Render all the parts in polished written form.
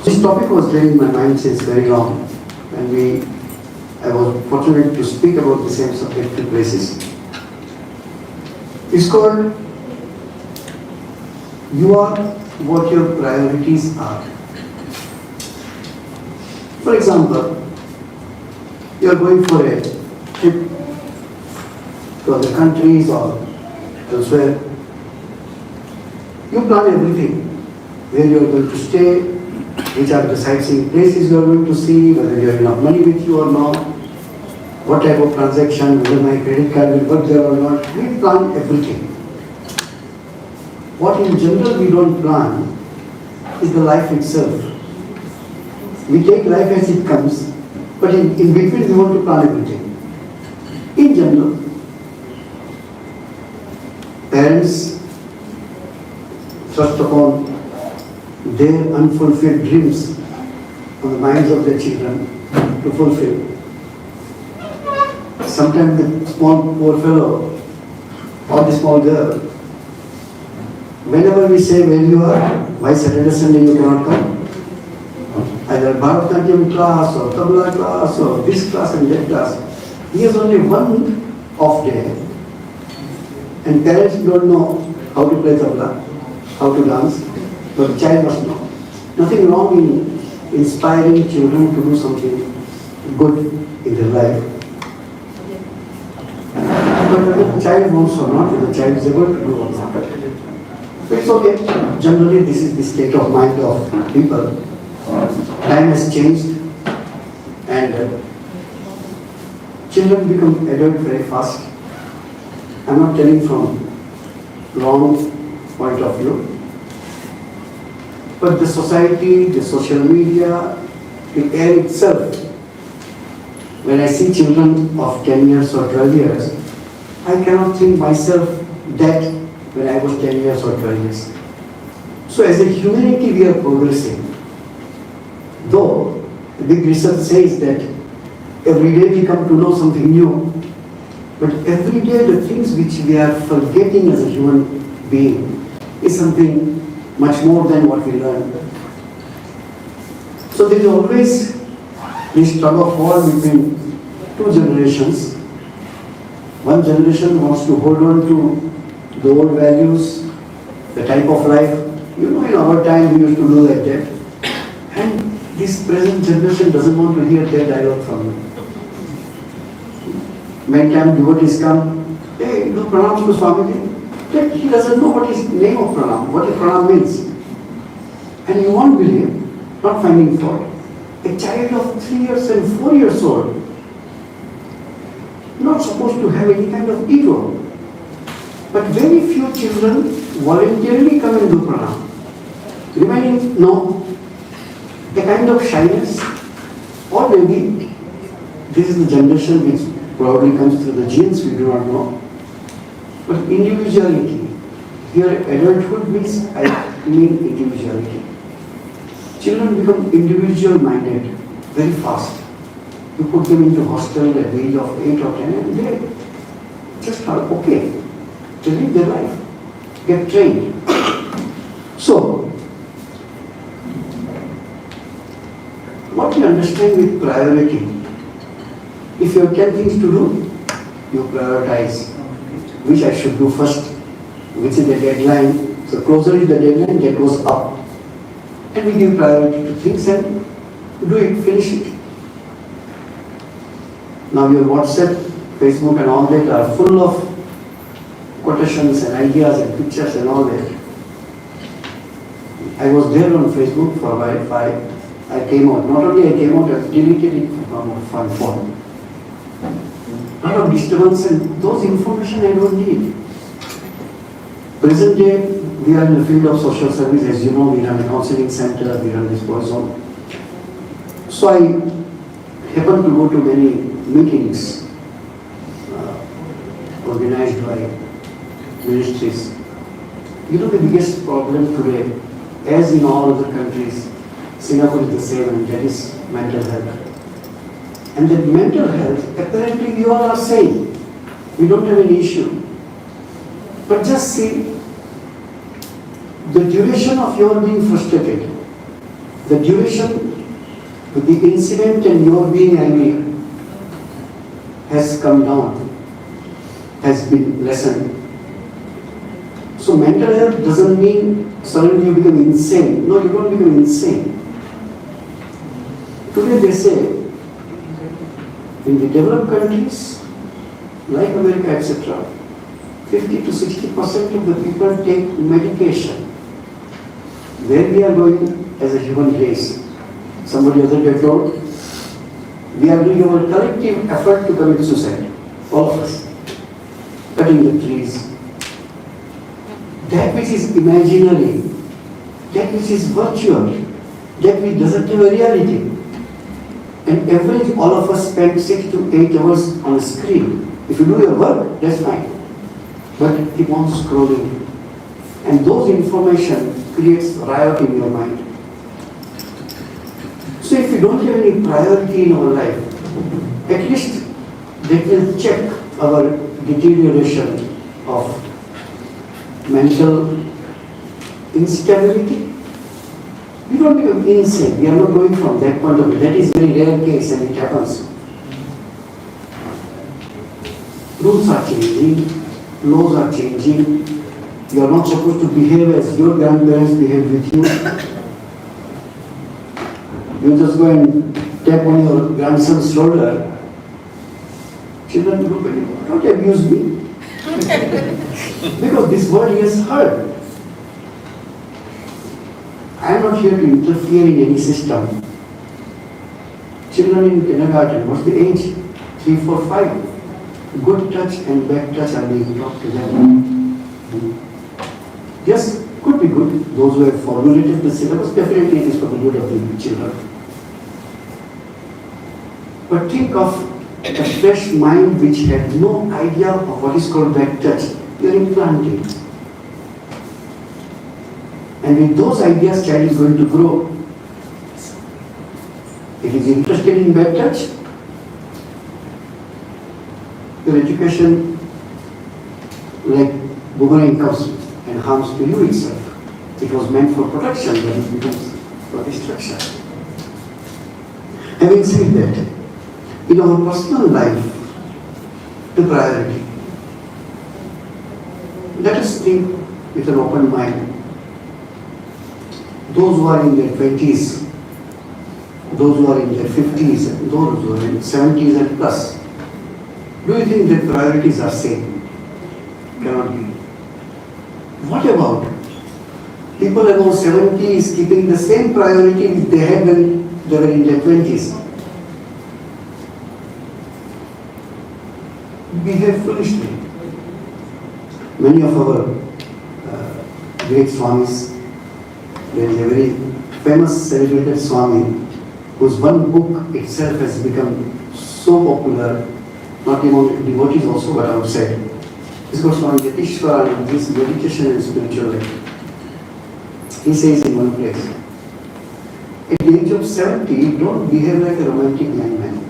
This topic was there in my mind since very long, and I was fortunate to speak about the same subject to places. It's called "You Are What Your Priorities Are." For example, you are going for a trip to other countries or elsewhere. You plan everything, where you are going to stay, which are the sightseeing places you are going to see, whether you have enough money with you or not, what type of transaction, whether my credit card will work there or not. We plan everything. What in general we don't plan is the life itself. We take life as it comes, but in between we want to plan everything. In general, parents thrust upon their unfulfilled dreams on the minds of their children to fulfill. Sometimes the small poor fellow or the small girl, whenever we say where you are, why Saturday, Sunday you cannot come? Either Bharatanatyam class or Tabla class or this class and that class. He has only one off day. And parents don't know how to play tabla, how to dance, but the child must know. Nothing wrong in inspiring children to do something good in their life. But whether the child wants or not, whether the child is able to do or not. So it's okay. Generally, this is the state of mind of people. Time has changed and children become adult very fast. I'm not telling from wrong point of view, but the society, the social media, the air itself. When I see children of 10 years or 12 years, I cannot think myself that when I was 10 years or 12 years. So as a humanity we are progressing. Though the big research says that every day we come to know something new, but every day the things which we are forgetting as a human being is something much more than what we learn. So there is always this tug of war between two generations. One generation wants to hold on to the old values, the type of life. You know, in our time we used to do like that. And this present generation doesn't want to hear that dialogue from you. Many times devotees come, hey, do pranam to Swamiji. That he doesn't know what is the name of pranam, what pranam means. And you won't believe, not finding fault, a child of 3 years and 4 years old, not supposed to have any kind of ego. But very few children voluntarily come and do pranam. Remaining, no, a kind of shyness, or maybe this is the generation which probably comes through the genes, we do not know. But individuality, here adulthood means, I mean individuality. Children become individual minded very fast. You put them into hostel at the age of 8 or 10 and they just are okay to live their life, get trained. So, what you understand with priority, if you have 10 things to do, you prioritize which I should do first, which is the deadline. So closer is the deadline, that goes up. And we give priority to things and do it, finish it. Now your WhatsApp, Facebook and all that are full of quotations and ideas and pictures and all that. I was there on Facebook for a while. I came out. Not only I came out, I deleted it from my phone. A lot of disturbance and those information I don't need. Present day, we are in the field of social service. As you know, we run a counseling center, we run this Discourse zone. So I happen to go to many meetings organized by ministries. You know the biggest problem today, as in all other countries, Singapore is the same, and that is mental health. And that mental health, apparently we all are saying, we don't have any issue. But just see the duration of your being frustrated. The duration with the incident and your being angry has come down, has been lessened. So mental health doesn't mean suddenly you become insane. No, you don't become insane. Today they say, in the developed countries, like America, etc., 50 to 60% of the people take medication. Where we are going as a human race, somebody other day told, we are doing our collective effort to commit suicide, all of us, cutting the trees. That which is imaginary, that which is virtual, that which doesn't have a reality. And average, all of us spend 6 to 8 hours on a screen. If you do your work, that's fine. But keep on scrolling. And those information creates riot in your mind. So if you don't have any priority in our life, at least that will check our deterioration of mental instability. We don't become insane. We are not going from that point of view. That is very rare case and it happens. Rules are changing, laws are changing. You are not supposed to behave as your grandparents behaved with you. You just go and tap on your grandson's shoulder. Children look at you, don't abuse me. Because this word he has heard. I am not here to interfere in any system. Children in kindergarten, what's the age? 3, 4, 5. Good touch and bad touch are being taught to them. Yes, could be good. Those who have formulated the syllabus, definitely it is for the good of the children. But think of a fresh mind which had no idea of what is called bad touch. You are implanting. And with those ideas, child is going to grow. If he is interested in bad touch, your education, like boomerang comes and harms to you itself. It was meant for protection, but it becomes for destruction. Having said that, in our personal life, the priority. Let us think with an open mind. Those who are in their 20s, those who are in their 50s, and those who are in 70s and plus, do you think their priorities are same? Cannot be. What about people above 70s keeping the same priority which they had when they were in their 20s? Behave foolishly. Many of our great Swamis, there is a very famous celebrated Swami whose one book itself has become so popular, not among devotees also, but outside. Discourse on Ishvara and this meditation and spiritual life. He says in one place, at the age of 70, don't behave like a romantic young man.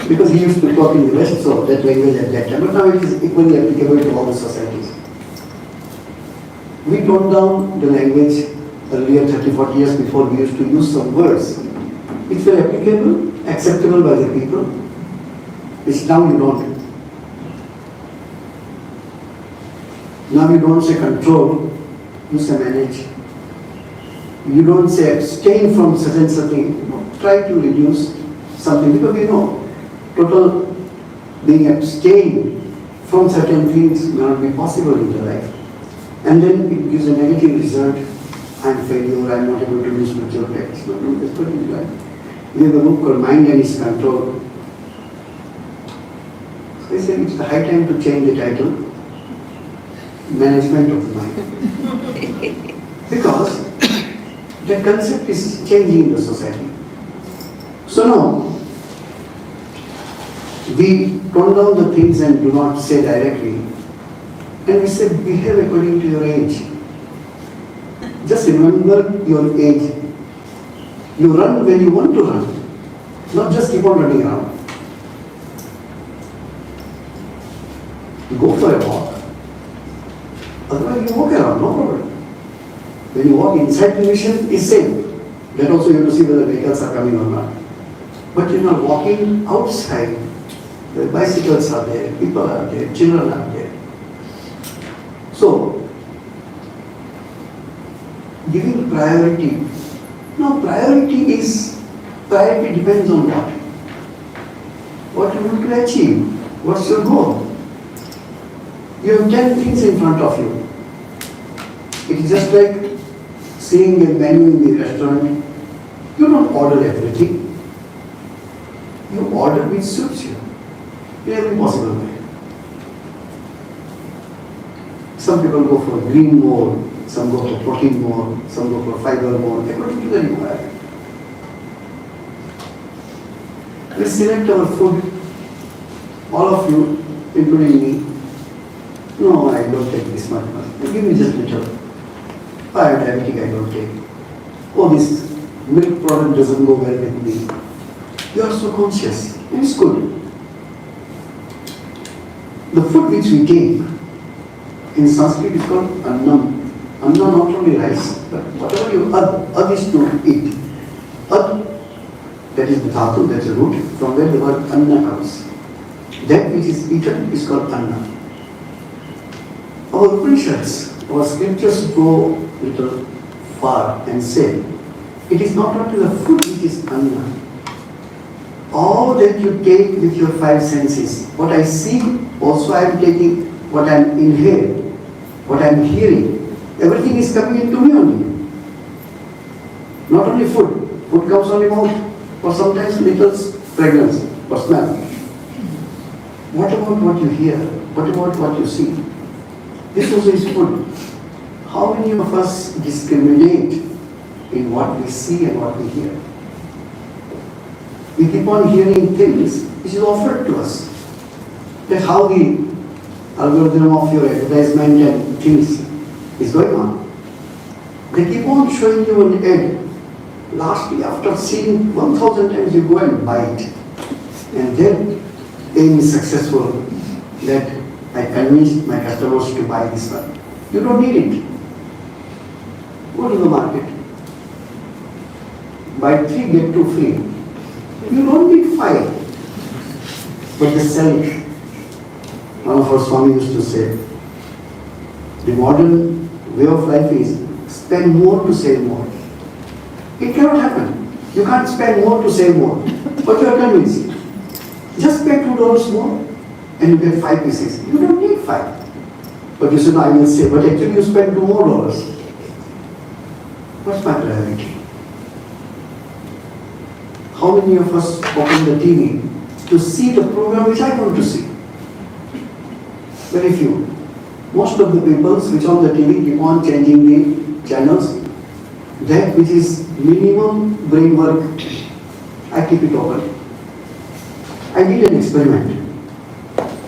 Because he used to talk in the West, so that language at that time, but now it is equally applicable to all the societies. We toned down the language earlier, 30, 40 years before. We used to use some words which were applicable, acceptable by the people, which now you don't. Now you don't say control, you say manage. You don't say abstain from such and something. Try to reduce something, because we know total being abstained from certain things may not be possible in the life. And then it gives a negative result. I am failure, I am not able to do spiritual practice. But no, that's what it is like. We have a book called Mind and Its Control. So I said it's the high time to change the title, Management of the Mind. Because the concept is changing in the society. So now, we tone down the things and do not say directly. And we say, behave according to your age. Just remember your age. You run when you want to run, not just keep on running around. You go for a walk. Otherwise you walk around, no problem. When you walk inside the mission, it's same. That also you have to see whether vehicles are coming or not. But walking outside, the bicycles are there, people are there, children are there. So, giving priority. Now, priority depends on what? What you want to achieve? What's your goal? You have 10 things in front of you. It is just like seeing a menu in the restaurant. You don't order everything. You order which suits you in every possible way. Some people go for green more, some go for protein more, some go for fiber more, according to the requirement. We select our food, all of you, including me. No, I don't take this much. Give me just little. I am diabetic, I don't take. Oh, this milk product doesn't go well with me. You are so conscious, and it's good. The food which we take, in Sanskrit is called annam. Anna not only rice, but whatever you ad is to eat. Ad, that is the dhatu, that's the root, from where the word anna comes. That which is eaten is called anna. Our Upanishads, our scriptures go little far and say, it is not only the food which is anna. All that you take with your five senses, what I see, also I am taking, what I am inhaling, what I am hearing, everything is coming into me only. Not only food. Food comes only mouth, or sometimes little fragrance or smell. What about what you hear? What about what you see? This also is food. How many of us discriminate in what we see and what we hear? We keep on hearing things which is offered to us. Like how the algorithm of your advertisement and things is going on. They keep on showing you an ad. Lastly, after seeing 1,000 times, you go and buy it. And then aim is successful that I convinced my customers to buy this one. You don't need it. Go to the market. Buy 3, get 2 free. You don't need 5. But they sell it. One of our Swami used to say, the modern way of life is spend more to save more. It cannot happen. You can't spend more to save more. But you are convinced. Just pay $2 more and you get 5 pieces. You don't need 5. But you say, no, I will save. But actually you spend $2 more. What's my priority? How many of us open the TV to see the program which I want to see? Very few. Most of the people switch on the TV, keep on changing the channels. That which is minimum brain work, I keep it open. I did an experiment.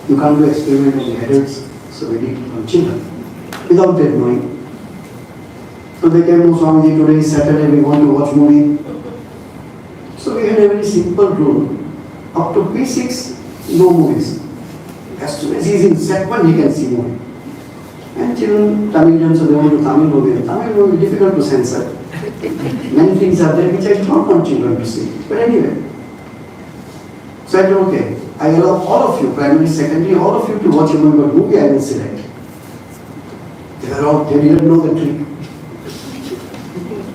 You can't do experiment on the adults, so we did it on children, without them knowing. So they came to Swamiji, today is Saturday, we want to watch movie. So we had a very simple rule. Up to P6, no movies. As soon as he is in set 1, he can see movie. And children, Tamilians, so they want to Tamil movie. Tamil movie is difficult to censor. Many things are there which I do not want children to see. But anyway. So I said, okay, I allow all of you, primary, secondary, all of you to watch a movie, but movie I will select. They didn't know the trick.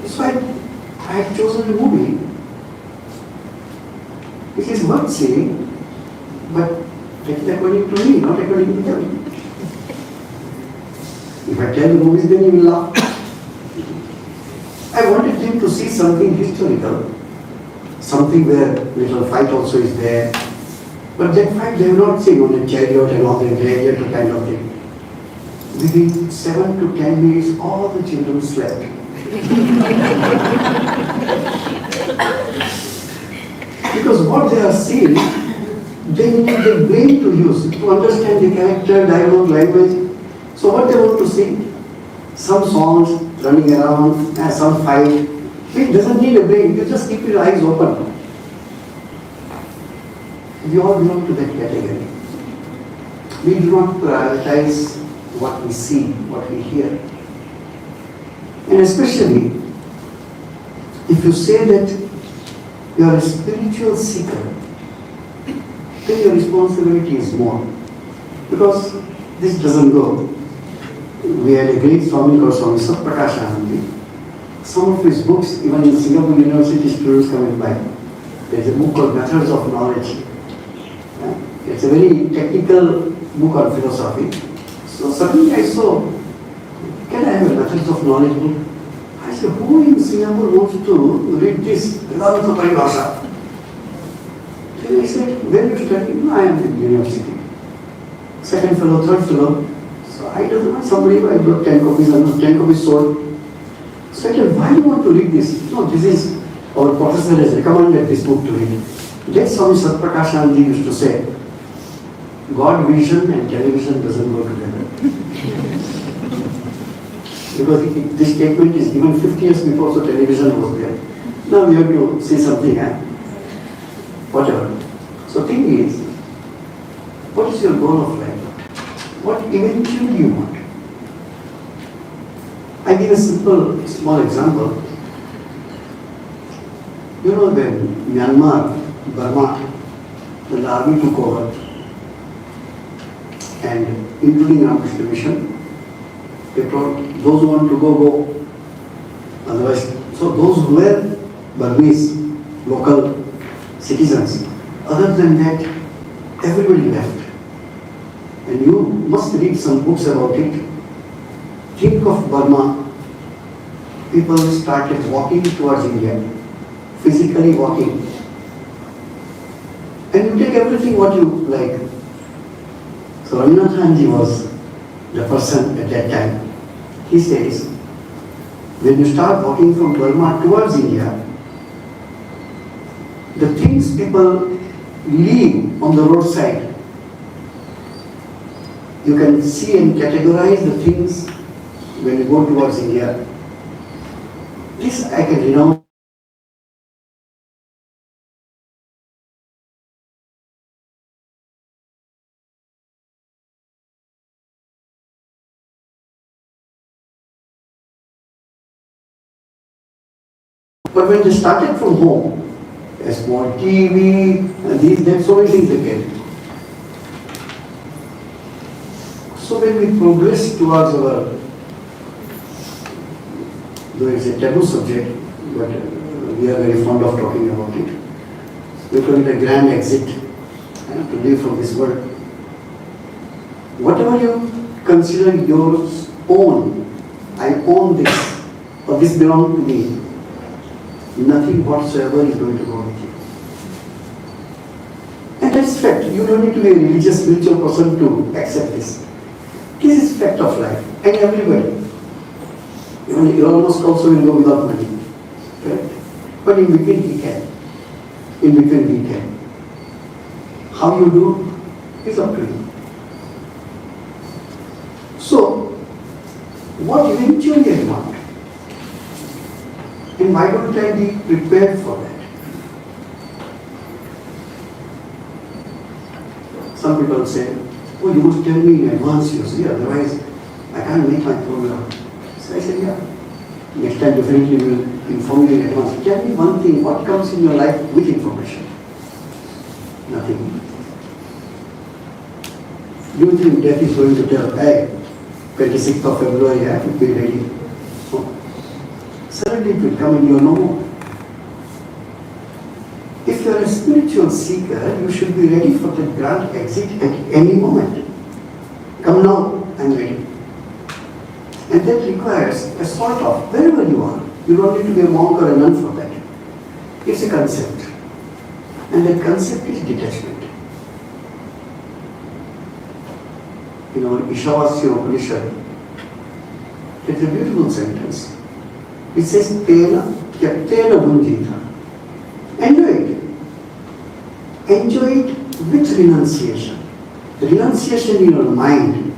So I had chosen a movie which is worth seeing, but it is according to me, not according to them. If I tell the movies, then you will laugh. I wanted them to see something historical, something where little fight also is there. But that fight they have not seen on the chariot and all the gladiator kind of thing. Within 7 to 10 minutes, all the children slept. Because what they are seeing, they need the brain to use to understand the character, dialogue, language. So what they want to see? Some songs running around, some fight. It doesn't need a brain, you just keep your eyes open. We all belong to that category. We do not prioritize what we see, what we hear. And especially If you say that you are a spiritual seeker, then your responsibility is more. Because this doesn't go. We had a great Swami called Swami Samachittananda. Some of his books, even in Singapore University, students come and buy. There is a book called Methods of Knowledge. It's a very technical book on philosophy. So suddenly I saw, can I have a Methods of Knowledge book? I said, who in Singapore wants to read this? Vedanta Paribhasha. Then I said, where are you studying? No, I am in university. Second fellow, third fellow. So I don't know, somebody, I brought 10 copies, and 10 copies sold. So I said, why do you want to read this? No, this is, our professor has recommended this book to read. That Swami Samachittananda used to say, God vision and television doesn't go together. Because this statement is given 50 years before, so television was there. Now we have to say something, whatever. So thing is, what is your goal of life? What eventually you want? I give a simple, small example. You know, when Myanmar, Burma, when the army took over, and including Ramakrishna Mission, they told those who want to go, go. Otherwise, so those who were Burmese, local citizens, other than that, everybody left. And you must read some books about it. Think of Burma. People started walking towards India, physically walking. And you take everything what you like. So Ramanathanji was the person at that time. He says, when you start walking from Burma towards India, the things people leave on the roadside, you can see and categorize the things when you go towards India. This I can renounce. But when they started from home, a small TV, and these, that, so many things they get. So when we progress towards our, though it's a taboo subject, but we are very fond of talking about it, we call it a grand exit, to leave from this world. Whatever you consider yours own, I own this, or this belongs to me, nothing whatsoever is going to go with you. And that's fact. You don't need to be a religious, spiritual person to accept this. This is fact of life. And everybody. Even Elon Musk also will go without money. Correct? But in between he can. In between we can. How you do is up to you. So, what eventually I want? And why don't I be prepared for that? Some people say, oh, you must tell me in advance, you see, otherwise I can't make my program. So I said, yeah, next time definitely we will inform you in advance. Tell me one thing, what comes in your life with information? Nothing. Do you think death is going to tell, hey, 26th of February, I have to be ready? No. Suddenly it will come and you are no more. If you are a spiritual seeker, you should be ready for the grand exit at any moment. Come now, I am ready. And that requires a sort of, wherever you are, you don't need to be a monk or a nun for that. It's a concept. And that concept is detachment. In our Ishavasya Upanishad, it's a beautiful sentence. It says, Tena Tyaktena Bhunjita. Enjoy it. Enjoy it with renunciation. The renunciation in your mind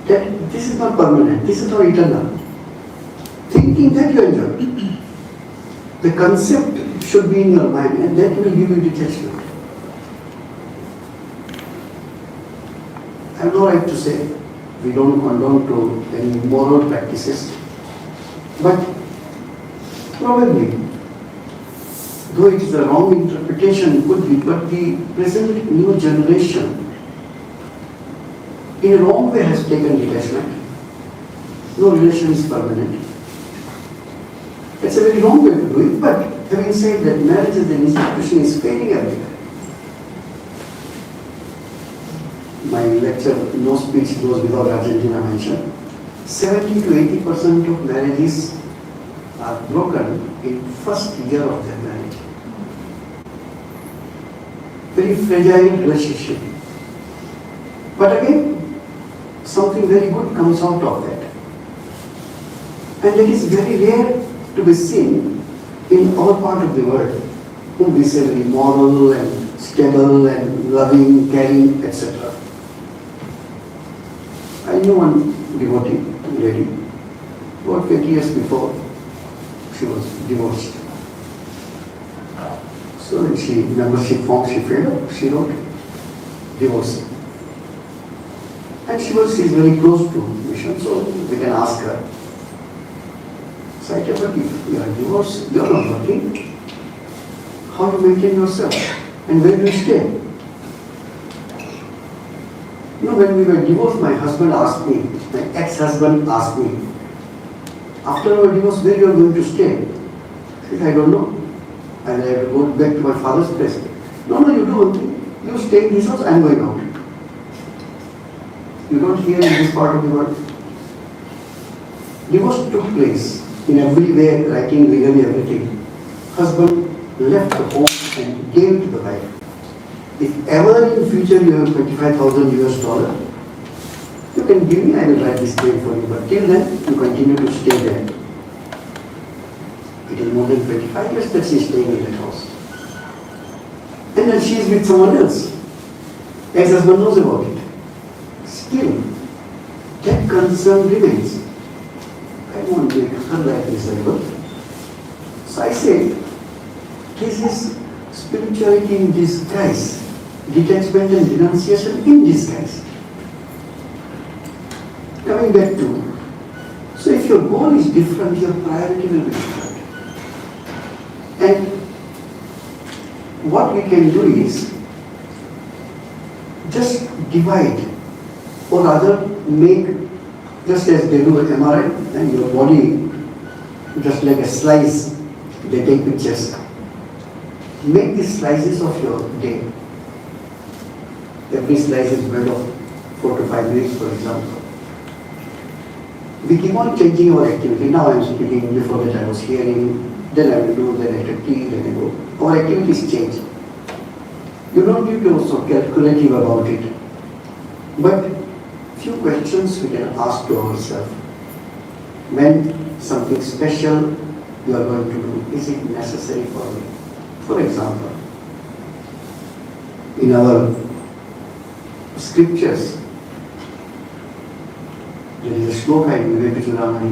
that this is not permanent, this is not eternal. Thinking that you enjoy. The concept should be in your mind and that will give you detachment. I have no right to say we don't condone to any moral practices, but Probably, though it is a wrong interpretation, could be, but the present new generation in a wrong way has taken detachment. No relation is permanent. It's a very wrong way to do it, but having said that, marriage as an institution is failing everywhere. My lecture, no speech goes without Argentina mention. 70 to 80% of marriages are broken in first year of their marriage. Very fragile relationship. But again, something very good comes out of that. And that is very rare to be seen in our part of the world, whom we say very moral and stable and loving, caring, etc. I know one devotee lady, about 20 years before she was divorced. So when she membership form she filled up, she wrote divorce. And she is very close to mission, so we can ask her. So I tell her, if you are divorced, you are not working, how do you maintain yourself? And where do you stay? You know, when we were divorced, my husband asked me, my ex-husband asked me, after our divorce, where you are going to stay? I said, I don't know. And I have to go back to my father's place. No, you do one thing. You stay in this house, I am going out. You don't hear in this part of the world. Divorce took place in every way, writing legally everything. Husband left the home and gave to the wife. If ever in future you have $25,000, you can give me, I will write this claim for you. But till then, you continue to stay there. It is more than 25 years that she is staying in that house. And then she is with someone else. Ex-husband knows about it. Still, that concern remains. I won't make her life miserable. So I say, this is spirituality in disguise, detachment and renunciation in disguise. Coming back to, so if your goal is different, your priority will be different. And what we can do is just divide, or rather make, just as they do an MRI, and your body, just like a slice, they take pictures. Make the slices of your day. Every slice is made of 4 to 5 minutes, for example. We keep on changing our activity. Now I am speaking, before that I was hearing, then I will do, then I take tea, then I go. Our activities change. You don't need to be so calculative about it. But few questions we can ask to ourselves. When something special you are going to do, is it necessary for me? For example, in our scriptures, there is a shloka in Vivekananda,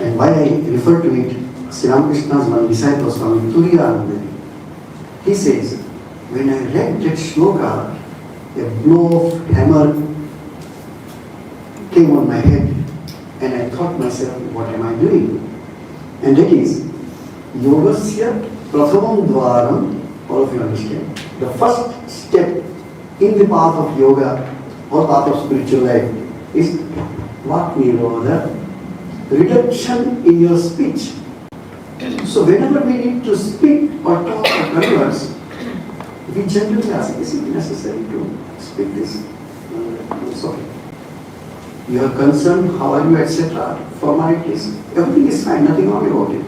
and why I refer to it, Sri Ramakrishna's one disciple, Swami Samachittananda, he says, when I read that shloka, a blow of hammer came on my head, and I thought myself, what am I doing? And that is, yogasya prathamam dvaram, all of you understand, the first step in the path of yoga or path of spiritual life is vak nirodha, reduction in your speech. So whenever we need to speak or talk or converse, we generally ask, is it necessary to speak this? Sorry. You are concerned, how are you, etc. Formalities. Everything is fine, nothing wrong about it.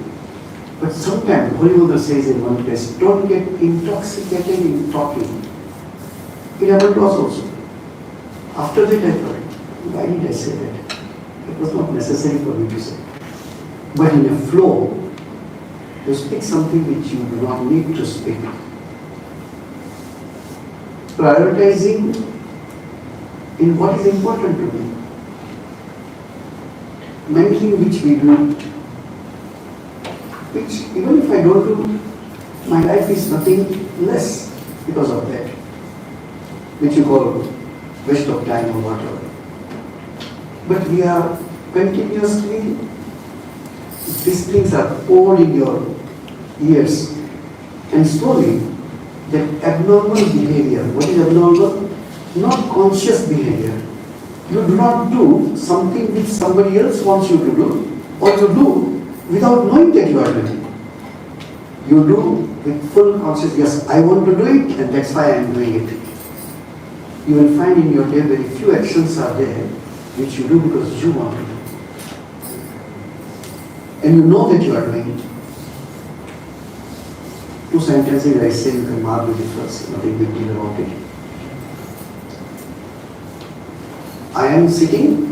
But sometimes, Holy Buddha says in one place, don't get intoxicated in talking. It happened to us also. After that I thought, why did I say that? It was not necessary for me to say. But in a flow, you speak something which you do not need to speak. Prioritizing in what is important to me. Many things which we do, which even if I don't do, my life is nothing less because of that, which you call waste of time or whatever. But we are continuously these things are poured in your ears, and slowly that abnormal behavior, what is abnormal? Not conscious behavior. You do not do something which somebody else wants you to do, or you do without knowing that you are doing it. You do with full consciousness, yes, I want to do it, and that's why I am doing it. You will find in your day very few actions are there which you do because you want to do. And you know that you are doing it. Two sentences I say, you can mark the difference, nothing big deal about it. I am sitting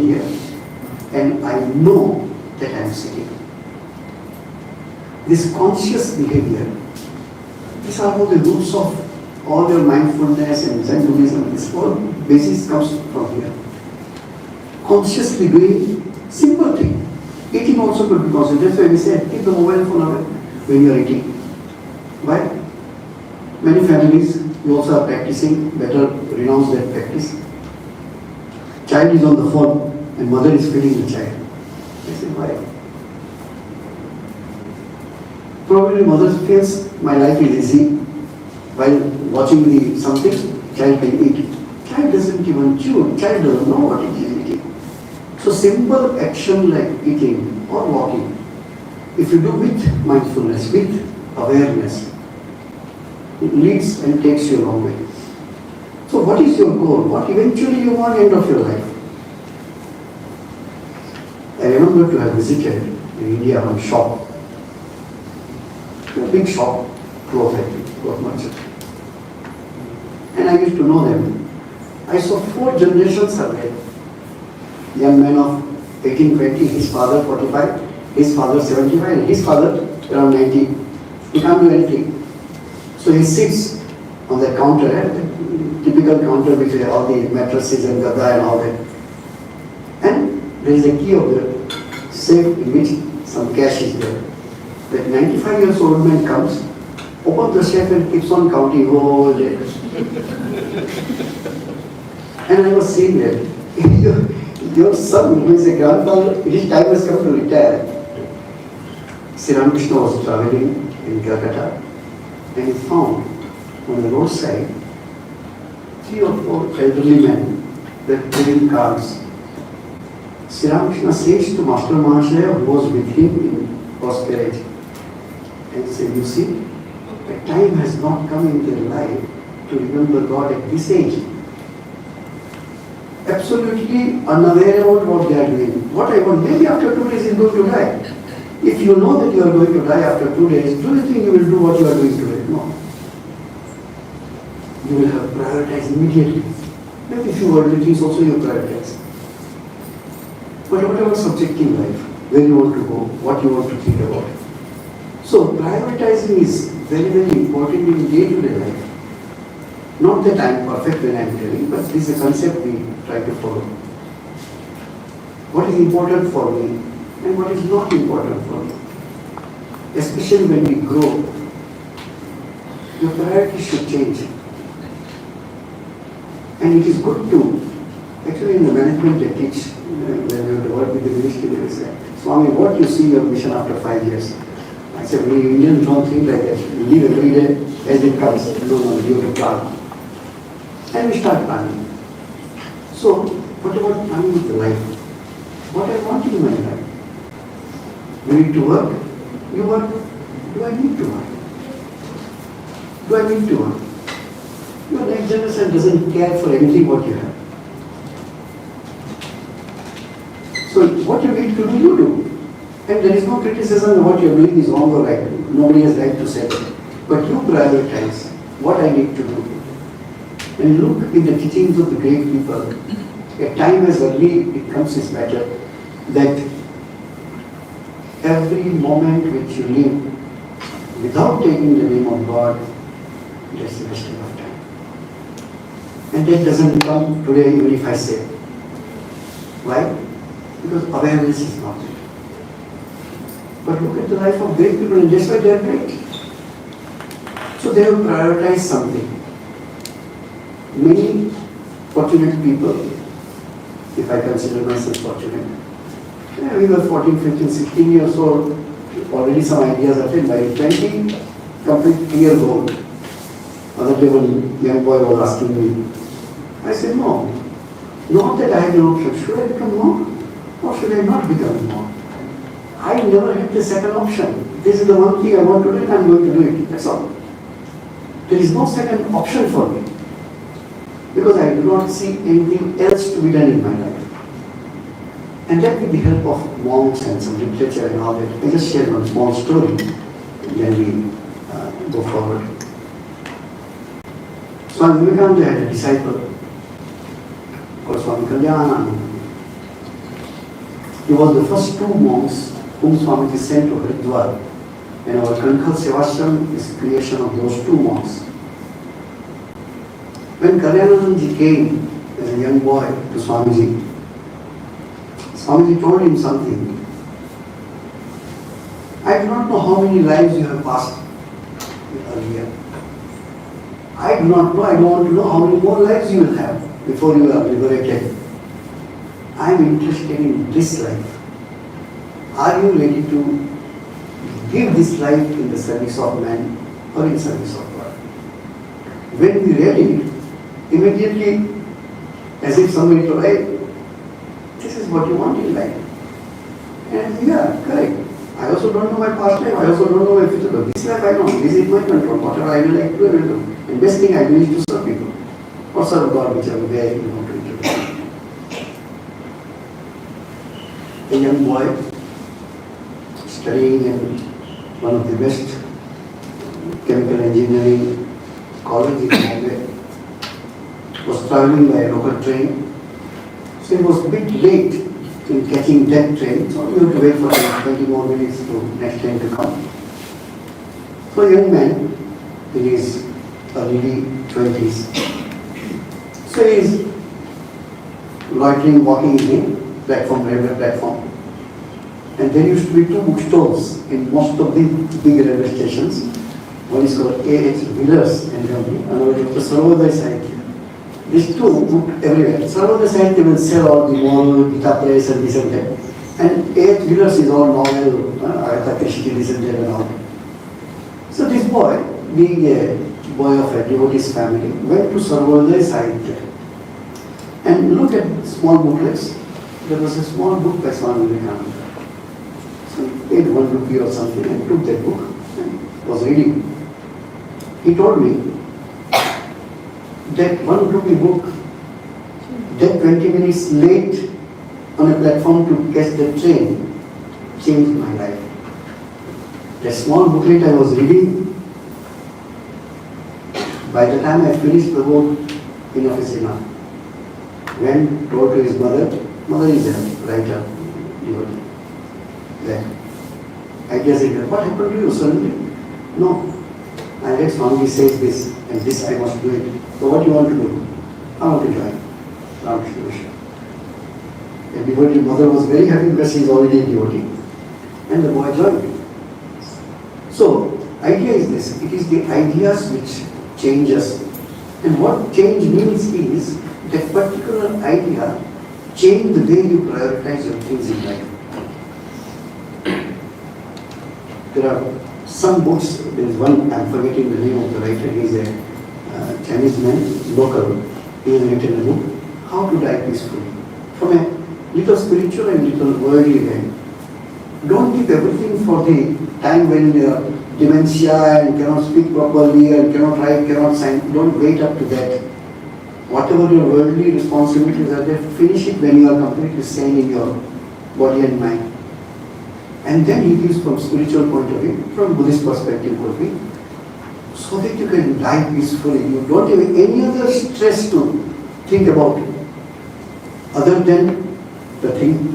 here, and I know that I am sitting. This conscious behavior, these are all the roots of all your mindfulness and Zen Buddhism. This whole basis comes from here. Consciously doing simple thing. Eating also could be conscious. That's why we said, keep the mobile phone away when you are eating. Why? Many families, you also are practicing, better renounce that practice. Child is on the phone and mother is feeding the child. I say, why? Probably mother feels my life is easy. While watching the something, child can eat. Child doesn't even chew. Child doesn't know what it is eating. So simple action like eating or walking, if you do with mindfulness, with awareness, it leads and takes you a long way. So what is your goal? What eventually you want end of your life? I remember to have visited in India one shop, a big shop, cloth merchant. And I used to know them. I saw 4 generations are there. Young man of 18, 20, his father 45, his father 75, and his father around 90. He can't do anything. So he sits on the counter, typical counter with all the mattresses and gada and all that. And there is a key of the safe in which some cash is there. That 95 years old man comes, opens the safe and keeps on counting whole day. And I was saying that your son, who is a grandfather, his time has come to retire. Sri Ramakrishna was traveling in Calcutta and he found on the roadside 3 or 4 elderly men that playing cards. Sri Ramakrishna says to Master Mahashaya, who was with him in prosperity, and said, you see, the time has not come in their life to remember God at this age. Absolutely unaware about what they are doing. What I want, maybe after 2 days he is going to die. If you know that you are going to die after 2 days, do you think you will do what you are doing today? No. You will have prioritized immediately. Maybe few worldly things also you prioritize. But what about subjective life? Where you want to go? What you want to think about? So prioritizing is very, very important in day-to-day life. Not that I am perfect when I am telling, but this is a concept we try to follow. What is important for me and what is not important for me. Especially when we grow, your priorities should change. And it is good to, actually in the management they teach, when we have to work with the ministry, they say, Swami, what you see your mission after 5 years? I said, we Indians don't think like that. We live every day as it comes. No, you have to plan. And we start planning. So, what about planning with the life? What I want in my life? You need to work. You work. Do I need to work? Do I need to work? Your next generation doesn't care for anything what you have. So, what you need to do, you do. And there is no criticism of what you are doing is wrong or right. Nobody has right to say that. But you prioritize what I need to do. And look in the teachings of the great people, a time as early it comes is better, that every moment which you live without taking the name of God, that's the wasting of time. And that doesn't come today even if I say. Why? Because awareness is not there. But look at the life of great people and that's why they are great. So they have prioritized something. Many fortunate people, if I consider myself fortunate, We were 14, 15, 16 years old, already some ideas are there. By 20, complete clear goal. Other day one young boy was asking me, I said, no, not that I have an option. Should I become monk or should I not become monk? I never had the second option. This is the one thing I want to do and I am going to do it. That's all. There is no second option for me. Because I do not see anything else to be done in my life. And that with the help of monks and some literature and all that, I just share one small story, and then we go forward. Swami Vivekananda had a disciple called Swami Kalyanananda. He was the first two monks whom Swamiji sent to Haridwar, and our Kankal Sevashram is the creation of those two monks. When Kalyanananda came as a young boy to Swamiji, Swamiji told him something. I do not know how many lives you have passed earlier. I do not know, I don't want to know how many more lives you will have before you are liberated. I am interested in this life. Are you ready to give this life in the service of man or in service of God? When we read it, immediately, as if somebody told, hey, this is what you want in life. And yeah, correct. I also don't know my past life, I also don't know my future life. This life I know, this is my control. Whatever I will like to do, I will do. And best thing I do is to serve people. Or serve God, whichever way you want to introduce. A young boy studying in one of the best chemical engineering college in Bombay was traveling by a local train. So he was a bit late in catching that train, so you have to wait for 20 more minutes to next train to come. So a young man in his early 20s, so he is loitering, walking in the platform, railway platform. And there used to be two bookstores in most of the big railway stations. One is called A.H. Wheelers and Company, another is the Sarvodaya Sahitya. These two book everywhere. Sarvodaya Sahitya will sell all the Moral, Gita Press and this and that. And A.H. Wheelers is all novel, Agatha Christie, this and that and all. So this boy, being a boy of a devotee family, went to Sarvodaya Sahitya. And look at small booklets. There was a small book by Swami Vivekananda. So he paid 1 rupee or something and took that book and was reading. He told me that 1 rupee book, that 20 minutes late on a platform to catch the train, changed my life. That small booklet I was reading, by the time I finished the book, enough is enough. When told to his mother, mother is a writer, devotee. That I guess it, what happened to you suddenly? No, I read Swami says this and this I must do it. So what do you want to do? I want to join Ramakrishna Mission. The devotee mother was very happy because she is already a devotee. And the boy joined. So, idea is this. It is the ideas which change us. And what change means is that particular idea change the way you prioritize your things in life. There are some books, there is one, I am forgetting the name of the writer, he is a Chinese man, local. He has written a book, How to Die Peacefully. From a little spiritual and little worldly way. Don't keep everything for the time when you are dementia and cannot speak properly and cannot write, cannot sign. Don't wait up to that. Whatever your worldly responsibilities are there, finish it when you are completely sane in your body and mind. And then he gives from spiritual point of view, from Buddhist perspective could be, so that you can die peacefully. You don't have any other stress to think about other than the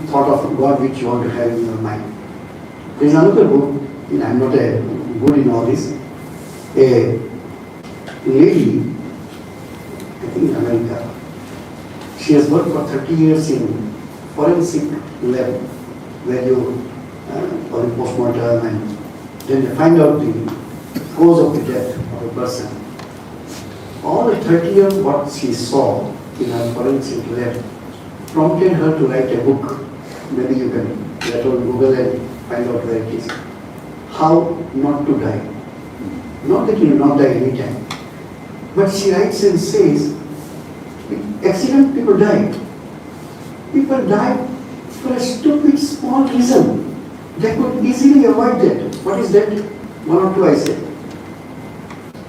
thought of God which you want to have in your mind. There is another book, and I am not good in all this, a lady, I think in America, she has worked for 30 years in forensic lab where you for the postmortem and then they find out the cause of the death of a person. All the 30 years what she saw in her forensic lab prompted her to write a book. Maybe you can let alone Google and find out where it is. How not to die. Not that you will not die anytime. But she writes and says, accident people die. People die for a stupid small reason. They could easily avoid that. What is that? One or two I say.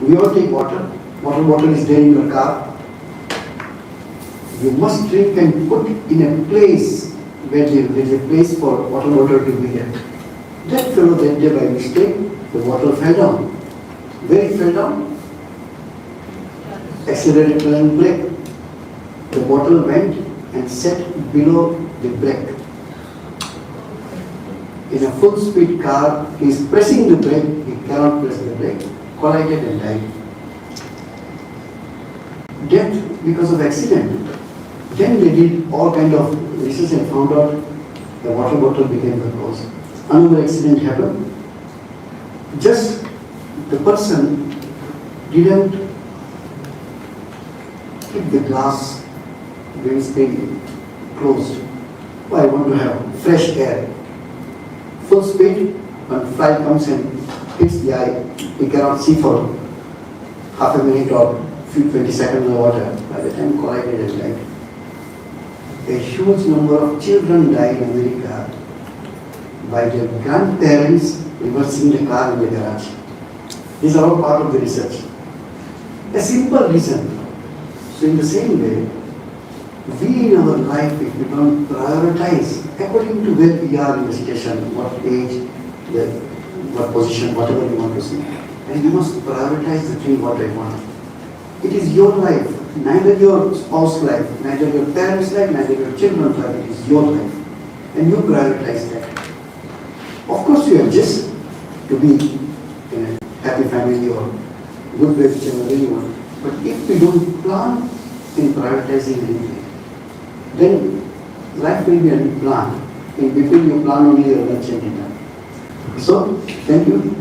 We all take water. Water bottle is there in your car. You must drink and put in a place where there is a place for water bottle to be kept. That fellow that day by mistake, the water fell down. Where it fell down? Accelerator and brake. The bottle went and set below the brake. In a full speed car, he is pressing the brake, he cannot press the brake, collided and died. Death because of accident. Then they did all kind of research and found out the water bottle became the cause. Another accident happened. Just the person didn't keep the glass windscreen closed. Oh, I want to have fresh air. Full speed, when fly comes and hits the eye, we cannot see for half a minute or 20 seconds in the water. By the time collided and died. A huge number of children died in America by their grandparents reversing the car in the garage. These are all part of the research. A simple reason. So in the same way, we in our life, if we don't prioritize according to where we are in the station, what age, what position, whatever you want to see, and you must prioritize the thing what I want. It is your life, neither your spouse's life, neither your parents' life, neither your children's life, it is your life. And you prioritize that. Of course you adjust to be in a happy family or good way, whichever way you want. But if we don't plan in prioritizing anything, then life will be unplanned. In between you plan only your lunch and dinner. So, thank you.